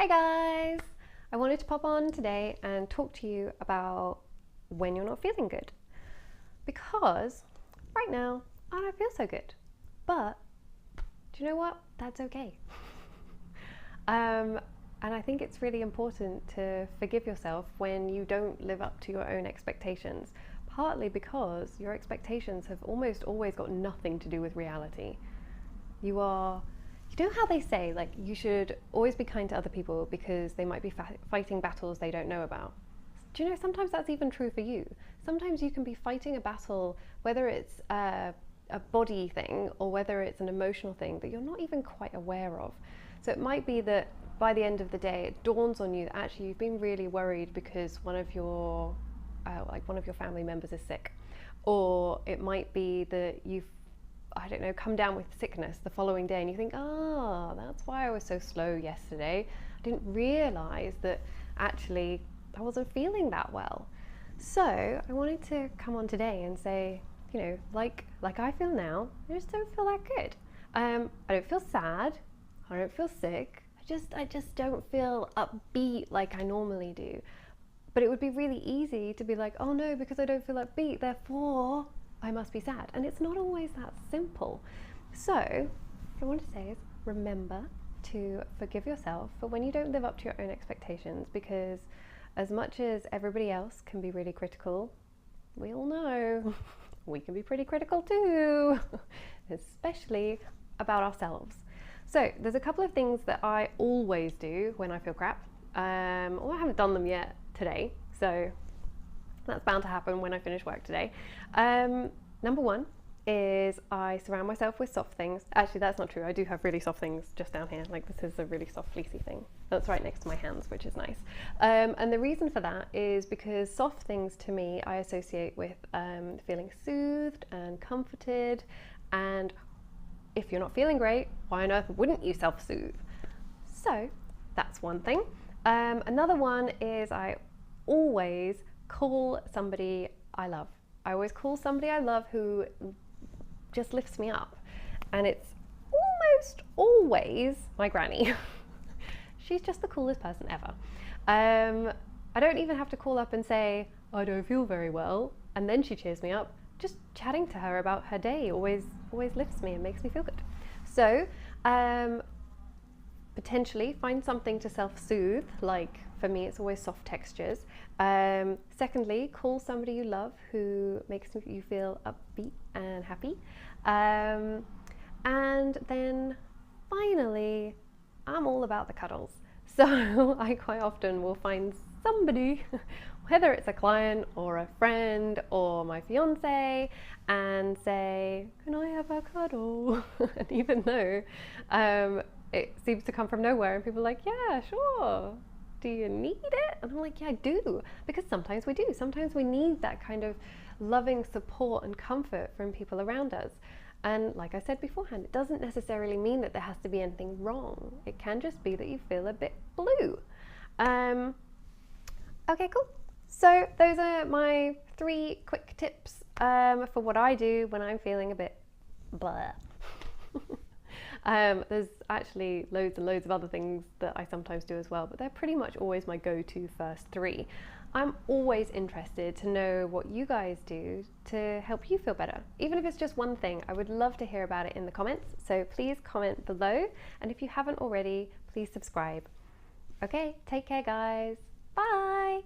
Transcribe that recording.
Hey guys! I wanted to pop on today and talk to you about when you're not feeling good. Because right now, I don't feel so good. But do you know what? That's okay. And I think it's really important to forgive yourself when you don't live up to your own expectations. Partly because your expectations have almost always got nothing to do with reality. You know how they say, like, you should always be kind to other people because they might be fighting battles they don't know about? Do you know, sometimes that's even true for you. Sometimes you can be fighting a battle, whether it's a body thing or whether it's an emotional thing that you're not even quite aware of. So it might be that by the end of the day, it dawns on you that actually you've been really worried because one of your family members is sick. Or it might be that you've come down with sickness the following day and you think, that's why I was so slow yesterday. I didn't realize that actually I wasn't feeling that well. So I wanted to come on today and say, like I feel now, I just don't feel that good. I don't feel sad. I don't feel sick. I just don't feel upbeat like I normally do. But it would be really easy to be like, oh no, because I don't feel upbeat, therefore I must be sad. And it's not always that simple. So what I want to say is remember to forgive yourself for when you don't live up to your own expectations, because as much as everybody else can be really critical, we all know we can be pretty critical too, especially about ourselves. So there's a couple of things that I always do when I feel crap. I haven't done them yet today, so that's bound to happen when I finish work today. Number one is I surround myself with soft things. Actually, that's not true. I do have really soft things just down here. Like, this is a really soft fleecy thing. That's right next to my hands, which is nice. And the reason for that is because soft things to me, I associate with feeling soothed and comforted. And if you're not feeling great, why on earth wouldn't you self-soothe? So that's one thing. Another one is I always call somebody I love. I always call somebody I love who just lifts me up. And it's almost always my granny. She's just the coolest person ever. I don't even have to call up and say, I don't feel very well, and then she cheers me up. Just chatting to her about her day always lifts me and makes me feel good. So potentially find something to self-soothe, like for me it's always soft textures. Secondly, call somebody you love who makes you feel upbeat and happy. And then finally, I'm all about the cuddles. So I quite often will find somebody, whether it's a client or a friend or my fiance, and say, can I have a cuddle? And even though it seems to come from nowhere and people are like, yeah, sure. Do you need it? And I'm like, yeah, I do. Because sometimes we do. Sometimes we need that kind of loving support and comfort from people around us. And like I said beforehand, it doesn't necessarily mean that there has to be anything wrong. It can just be that you feel a bit blue. Okay, cool. So those are my 3 quick tips for what I do when I'm feeling a bit blah. There's actually loads and loads of other things that I sometimes do as well, but they're pretty much always my go-to first 3. I'm always interested to know what you guys do to help you feel better. Even if it's just one thing, I would love to hear about it in the comments. So please comment below. And if you haven't already, please subscribe. Okay, take care guys. Bye.